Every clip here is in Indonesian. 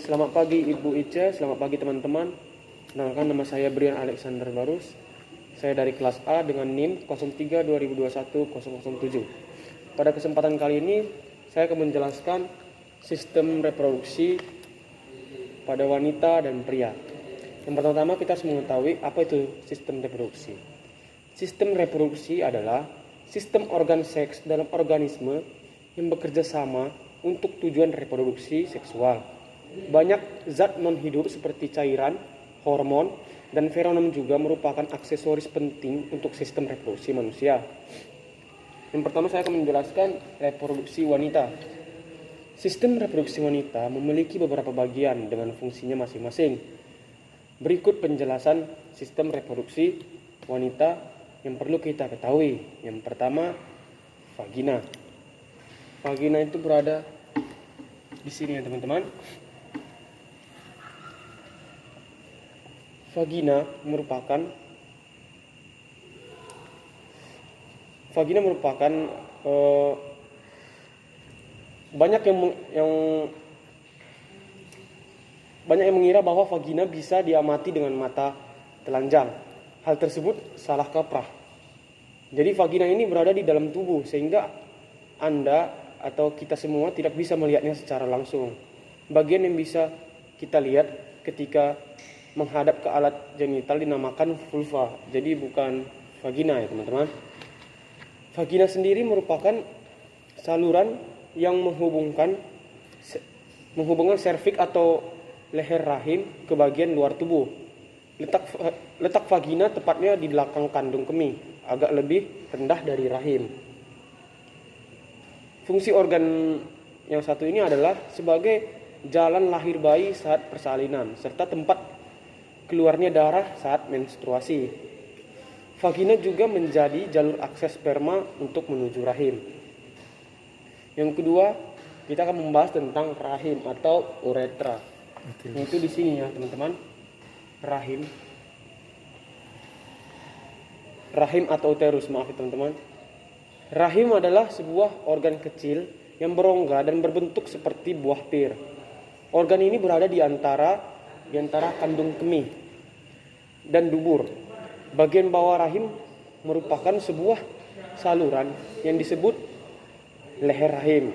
Selamat pagi Ibu Ica, selamat pagi teman-teman. Kenalkan, nama saya Brian Alexander Barus. Saya dari kelas A dengan NIM 03 2021 007. Pada kesempatan kali ini saya akan menjelaskan sistem reproduksi pada wanita dan pria. Yang pertama kita harus mengetahui apa itu sistem reproduksi. Sistem reproduksi adalah sistem organ seks dalam organisme yang bekerja sama untuk tujuan reproduksi seksual. Banyak zat non-hidup seperti cairan, hormon, dan feronom juga merupakan aksesoris penting untuk sistem reproduksi manusia. Yang pertama saya akan menjelaskan reproduksi wanita. Sistem reproduksi wanita memiliki beberapa bagian dengan fungsinya masing-masing. Berikut penjelasan sistem reproduksi wanita yang perlu kita ketahui. Yang pertama, vagina. Vagina itu berada di sini ya teman-teman. Vagina merupakan banyak yang mengira bahwa vagina bisa diamati dengan mata telanjang. Hal tersebut salah kaprah. Jadi vagina ini berada di dalam tubuh sehingga Anda atau kita semua tidak bisa melihatnya secara langsung. Bagian yang bisa kita lihat ketika menghadap ke alat genital dinamakan vulva. Jadi bukan vagina ya teman-teman. Vagina sendiri merupakan saluran yang menghubungkan serviks atau leher rahim ke bagian luar tubuh. Letak vagina tepatnya di belakang kandung kemih, agak lebih rendah dari rahim. Fungsi organ yang satu ini adalah sebagai jalan lahir bayi saat persalinan serta tempat keluarnya darah saat menstruasi. Vagina juga menjadi jalur akses sperma untuk menuju rahim. Yang kedua, kita akan membahas tentang rahim atau uretra. Itu di sini ya, teman-teman. Rahim atau uterus, maaf ya, teman-teman. Rahim adalah sebuah organ kecil yang berongga dan berbentuk seperti buah pir. Organ ini berada di antara kandung kemih dan dubur. Bagian bawah rahim merupakan sebuah saluran yang disebut leher rahim.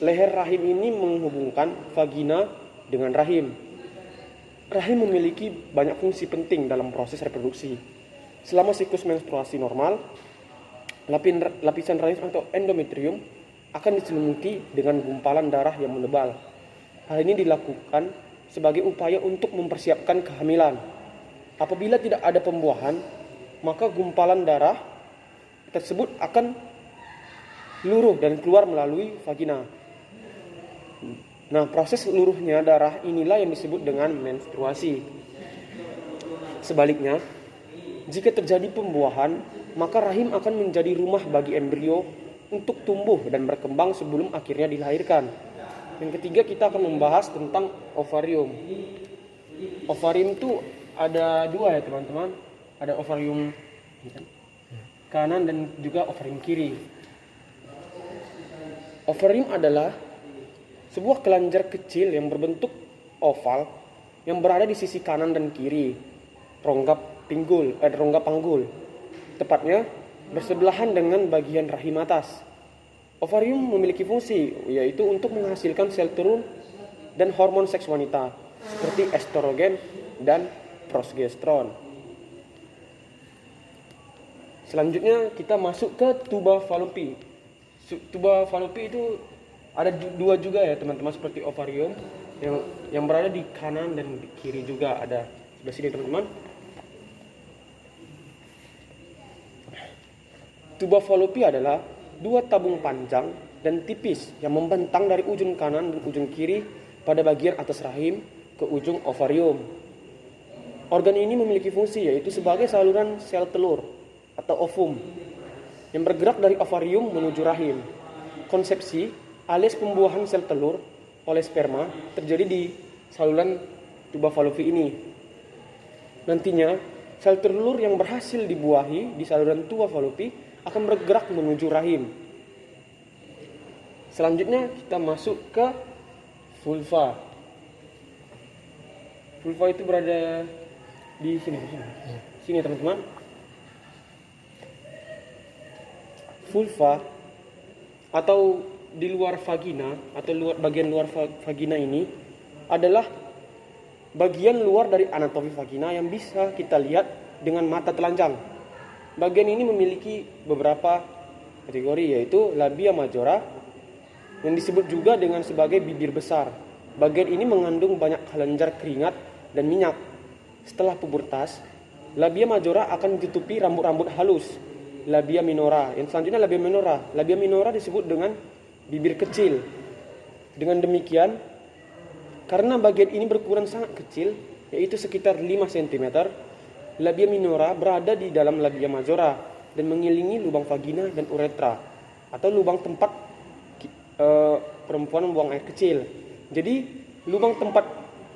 Leher rahim ini menghubungkan vagina dengan rahim. Rahim memiliki banyak fungsi penting dalam proses reproduksi. Selama siklus menstruasi normal, lapisan rahim atau endometrium akan diselimuti dengan gumpalan darah yang menebal. Hal ini dilakukan sebagai upaya untuk mempersiapkan kehamilan. Apabila tidak ada pembuahan, maka gumpalan darah tersebut akan luruh dan keluar melalui vagina. Nah, proses luruhnya darah inilah yang disebut dengan menstruasi. Sebaliknya, jika terjadi pembuahan, maka rahim akan menjadi rumah bagi embrio untuk tumbuh dan berkembang sebelum akhirnya dilahirkan. Yang ketiga, kita akan membahas tentang ovarium. Ovarium itu ada dua ya teman-teman. Ada ovarium kanan dan juga ovarium kiri. Ovarium adalah sebuah kelenjar kecil yang berbentuk oval yang berada di sisi kanan dan kiri rongga panggul. Tepatnya bersebelahan dengan bagian rahim atas. Ovarium memiliki fungsi yaitu untuk menghasilkan sel telur dan hormon seks wanita seperti estrogen dan progesteron. Selanjutnya kita masuk ke tuba fallopi. Tuba fallopi itu ada dua juga ya teman-teman, seperti ovarium yang berada di kanan dan di kiri juga ada sebelah sini teman-teman. Tuba fallopi adalah dua tabung panjang dan tipis yang membentang dari ujung kanan dan ujung kiri pada bagian atas rahim ke ujung ovarium. Organ ini memiliki fungsi yaitu sebagai saluran sel telur atau ovum yang bergerak dari ovarium menuju rahim. Konsepsi alias pembuahan sel telur oleh sperma terjadi di saluran tuba fallopi ini. Nantinya, sel telur yang berhasil dibuahi di saluran tuba fallopi akan bergerak menuju rahim. Selanjutnya kita masuk ke vulva. Vulva itu berada di sini. Sini teman-teman. Vulva atau di luar vagina atau bagian luar vagina ini adalah bagian luar dari anatomi vagina yang bisa kita lihat dengan mata telanjang. Bagian ini memiliki beberapa kategori, yaitu labia majora yang disebut juga dengan sebagai bibir besar. Bagian ini mengandung banyak kelenjar keringat dan minyak. Setelah pubertas, labia majora akan ditutupi rambut-rambut halus, labia minora. Yang selanjutnya labia minora. Labia minora disebut dengan bibir kecil. Dengan demikian, karena bagian ini berukuran sangat kecil, yaitu sekitar 5 cm, labia minora berada di dalam labia majora dan mengelilingi lubang vagina dan uretra atau lubang tempat perempuan membuang air kecil. Jadi, lubang tempat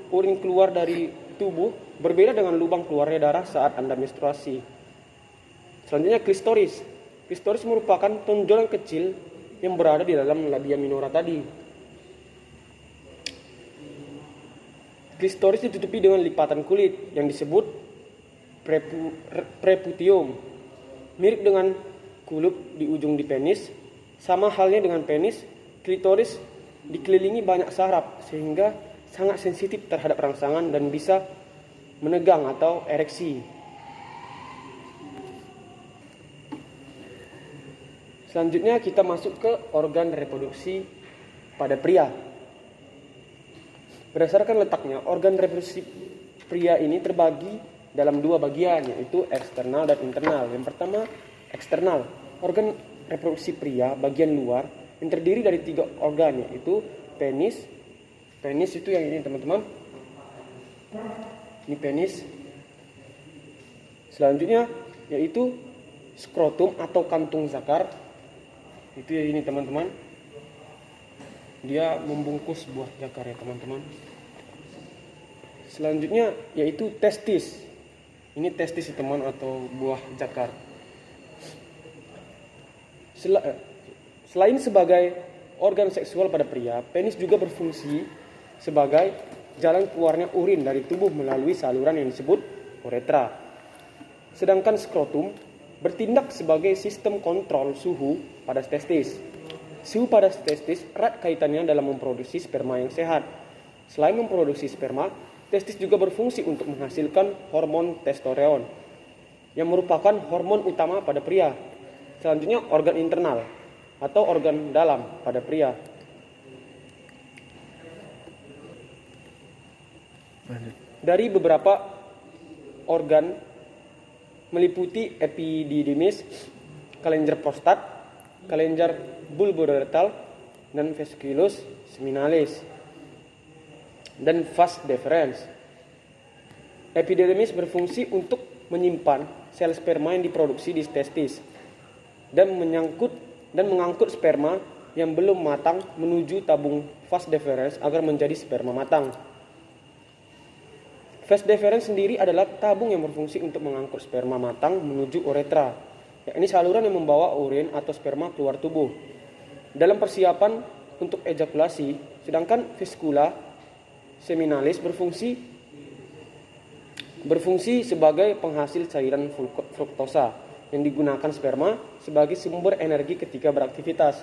urin keluar dari tubuh berbeda dengan lubang keluarnya darah saat Anda menstruasi. Selanjutnya klistoris. Klistoris merupakan tonjolan kecil yang berada di dalam labia minora tadi. Klistoris ditutupi dengan lipatan kulit yang disebut preputium. Mirip dengan kulup di ujung di penis, sama halnya dengan penis, klitoris dikelilingi banyak saraf sehingga sangat sensitif terhadap rangsangan dan bisa menegang atau ereksi. Selanjutnya kita masuk ke organ reproduksi pada pria. Berdasarkan letaknya, organ reproduksi pria ini terbagi dalam dua bagian, yaitu eksternal dan internal. Yang pertama, eksternal. Organ reproduksi pria bagian luar yang terdiri dari 3 organ, yaitu penis. Penis itu yang ini teman-teman. Ini penis. Selanjutnya yaitu skrotum atau kantung zakar. Itu ya ini teman-teman. Dia membungkus buah zakar ya teman-teman. Selanjutnya yaitu testis. Ini testis ya teman atau buah zakar. Selain sebagai organ seksual pada pria, penis juga berfungsi sebagai jalan keluarnya urin dari tubuh melalui saluran yang disebut uretra. Sedangkan skrotum bertindak sebagai sistem kontrol suhu pada testis. Suhu pada testis erat kaitannya dalam memproduksi sperma yang sehat. Selain memproduksi sperma, testis juga berfungsi untuk menghasilkan hormon testosteron yang merupakan hormon utama pada pria. Selanjutnya organ internal atau organ dalam pada pria. Dari beberapa organ meliputi epididymis, kelenjar prostat, kelenjar bulboretal, dan vesiculus seminalis, dan vas deferens. Epididymis berfungsi untuk menyimpan sel sperma yang diproduksi di testis dan mengangkut sperma yang belum matang menuju tabung vas deferens agar menjadi sperma matang. Vas deferens sendiri adalah tabung yang berfungsi untuk mengangkut sperma matang menuju uretra, yakni saluran yang membawa urin atau sperma keluar tubuh dalam persiapan untuk ejakulasi. Sedangkan vesicula seminalis berfungsi sebagai penghasil cairan fruktosa yang digunakan sperma sebagai sumber energi ketika beraktivitas.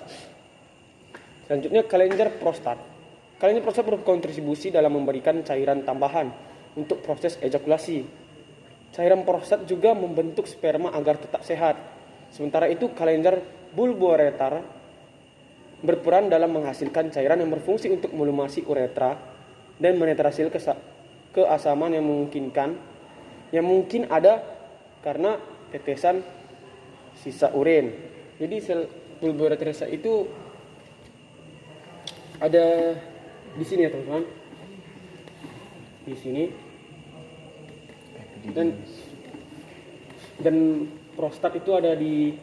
Selanjutnya kelenjar prostat. Kelenjar prostat berkontribusi dalam memberikan cairan tambahan untuk proses ejakulasi. Cairan prostat juga membentuk sperma agar tetap sehat. Sementara itu kelenjar bulboretar berperan dalam menghasilkan cairan yang berfungsi untuk melumasi uretra dan menetrasi keasaman yang mungkin ada karena tetesan sisa urin. Jadi sel bulboretar itu ada di sini ya teman-teman. Di sini. Dan prostat itu ada di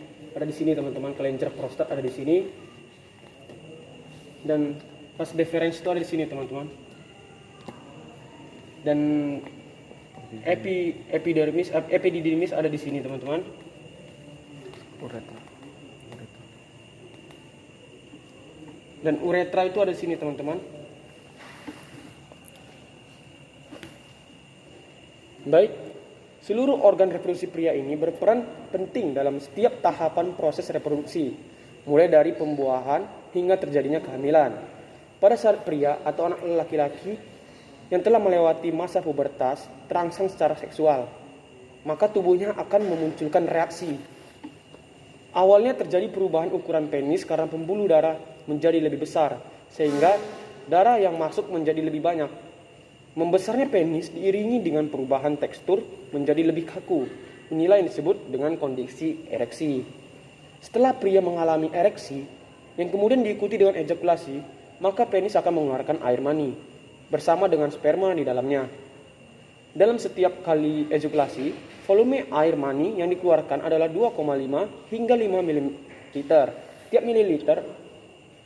sini teman-teman. Kelenjar prostat ada di sini. Dan vas deferens itu ada di sini teman-teman. Dan epididymis ada di sini teman-teman. Dan uretra itu ada di sini teman-teman. Baik, seluruh organ reproduksi pria ini berperan penting dalam setiap tahapan proses reproduksi, mulai dari pembuahan hingga terjadinya kehamilan. Pada saat pria atau anak laki-laki yang telah melewati masa pubertas terangsang secara seksual, maka tubuhnya akan memunculkan reaksi. Awalnya terjadi perubahan ukuran penis karena pembuluh darah menjadi lebih besar, sehingga darah yang masuk menjadi lebih banyak. Membesarnya penis diiringi dengan perubahan tekstur menjadi lebih kaku. Inilah yang disebut dengan kondisi ereksi. Setelah pria mengalami ereksi, yang kemudian diikuti dengan ejakulasi, maka penis akan mengeluarkan air mani bersama dengan sperma di dalamnya. Dalam setiap kali ejakulasi, volume air mani yang dikeluarkan adalah 2,5 hingga 5 ml.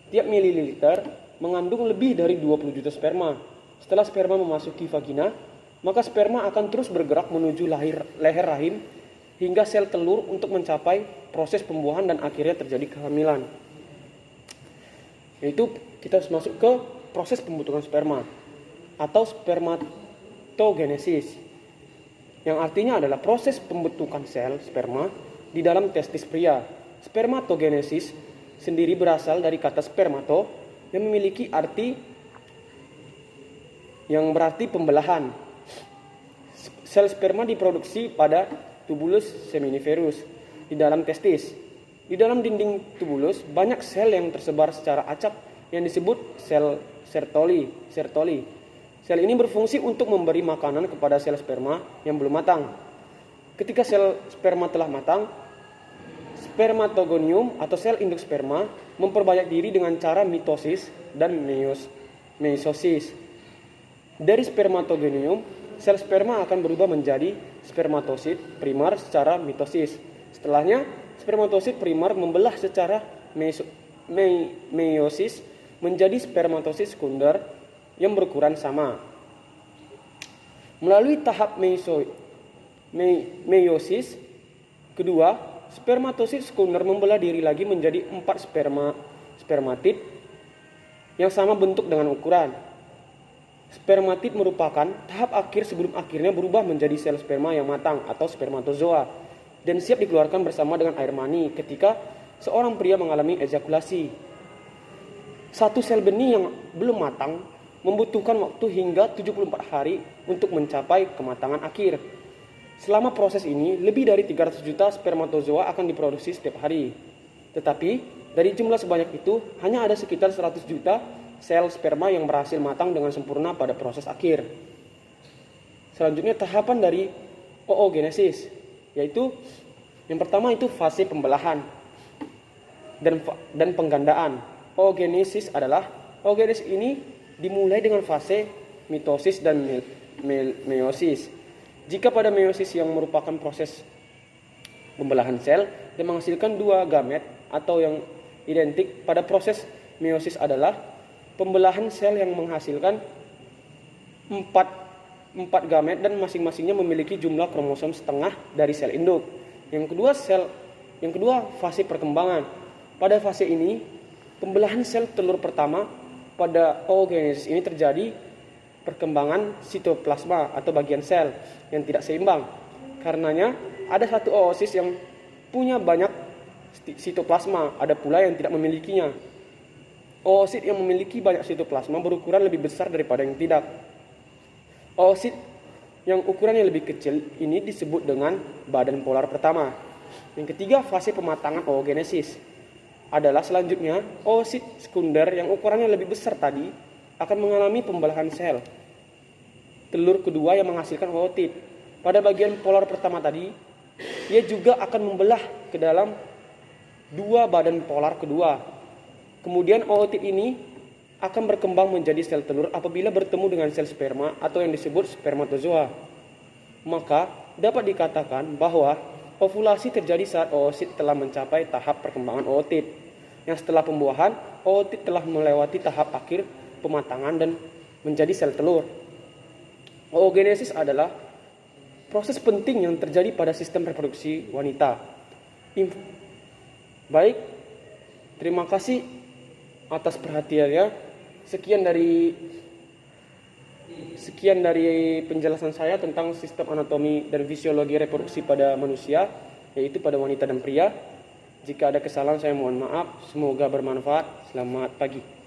Tiap mililiter mengandung lebih dari 20 juta sperma. Setelah sperma memasuki vagina, maka sperma akan terus bergerak menuju leher rahim hingga sel telur untuk mencapai proses pembuahan dan akhirnya terjadi kehamilan. Yaitu kita harus masuk ke proses pembentukan sperma atau spermatogenesis, yang artinya adalah proses pembentukan sel sperma di dalam testis pria. Spermatogenesis sendiri berasal dari kata spermato yang memiliki arti yang berarti pembelahan. Sel sperma diproduksi pada tubulus seminiferus di dalam testis. Di dalam dinding tubulus banyak sel yang tersebar secara acak yang disebut sel Sertoli. Sel ini berfungsi untuk memberi makanan kepada sel sperma yang belum matang. Ketika sel sperma telah matang, spermatogonium atau sel induk sperma memperbanyak diri dengan cara mitosis dan meiosis. Dari spermatogonium, sel sperma akan berubah menjadi spermatosit primer secara mitosis. Setelahnya, spermatosit primer membelah secara meiosis menjadi spermatosit sekunder yang berukuran sama. Melalui tahap meiosis kedua, spermatosit sekunder membelah diri lagi menjadi 4 spermatid yang sama bentuk dengan ukuran. Spermatid merupakan tahap akhir sebelum akhirnya berubah menjadi sel sperma yang matang atau spermatozoa dan siap dikeluarkan bersama dengan air mani ketika seorang pria mengalami ejakulasi. Satu sel benih yang belum matang membutuhkan waktu hingga 74 hari untuk mencapai kematangan akhir. Selama proses ini, lebih dari 300 juta spermatozoa akan diproduksi setiap hari. Tetapi, dari jumlah sebanyak itu, hanya ada sekitar 100 juta sel sperma yang berhasil matang dengan sempurna pada proses akhir. Selanjutnya tahapan dari oogenesis, yaitu yang pertama itu fase pembelahan dan penggandaan. Oogenesis ini dimulai dengan fase mitosis dan meiosis. Jika pada meiosis yang merupakan proses pembelahan sel dan menghasilkan 2 gamet atau yang identik, pada proses meiosis adalah pembelahan sel yang menghasilkan 4 gamet dan masing-masingnya memiliki jumlah kromosom setengah dari sel induk. Yang kedua fase perkembangan. Pada fase ini, pembelahan sel telur pertama pada oogenesis ini terjadi perkembangan sitoplasma atau bagian sel yang tidak seimbang. Karenanya ada satu oosis yang punya banyak sitoplasma, ada pula yang tidak memilikinya. Oosit yang memiliki banyak sitoplasma berukuran lebih besar daripada yang tidak. Oosit yang ukurannya lebih kecil ini disebut dengan badan polar pertama. Yang ketiga, fase pematangan oogenesis adalah selanjutnya oosit sekunder yang ukurannya lebih besar tadi akan mengalami pembelahan sel telur kedua yang menghasilkan ootit. Pada bagian polar pertama tadi, ia juga akan membelah ke dalam 2 badan polar kedua. Kemudian ootit ini akan berkembang menjadi sel telur apabila bertemu dengan sel sperma atau yang disebut spermatozoa. Maka dapat dikatakan bahwa ovulasi terjadi saat oosit telah mencapai tahap perkembangan ootit. Yang setelah pembuahan, ootit telah melewati tahap akhir pematangan dan menjadi sel telur. Oogenesis adalah proses penting yang terjadi pada sistem reproduksi wanita. Baik, terima kasih atas perhatiannya. Sekian dari Sekian dari penjelasan saya tentang sistem anatomi dan fisiologi reproduksi pada manusia, yaitu pada wanita dan pria. Jika ada kesalahan saya mohon maaf. Semoga bermanfaat. Selamat pagi.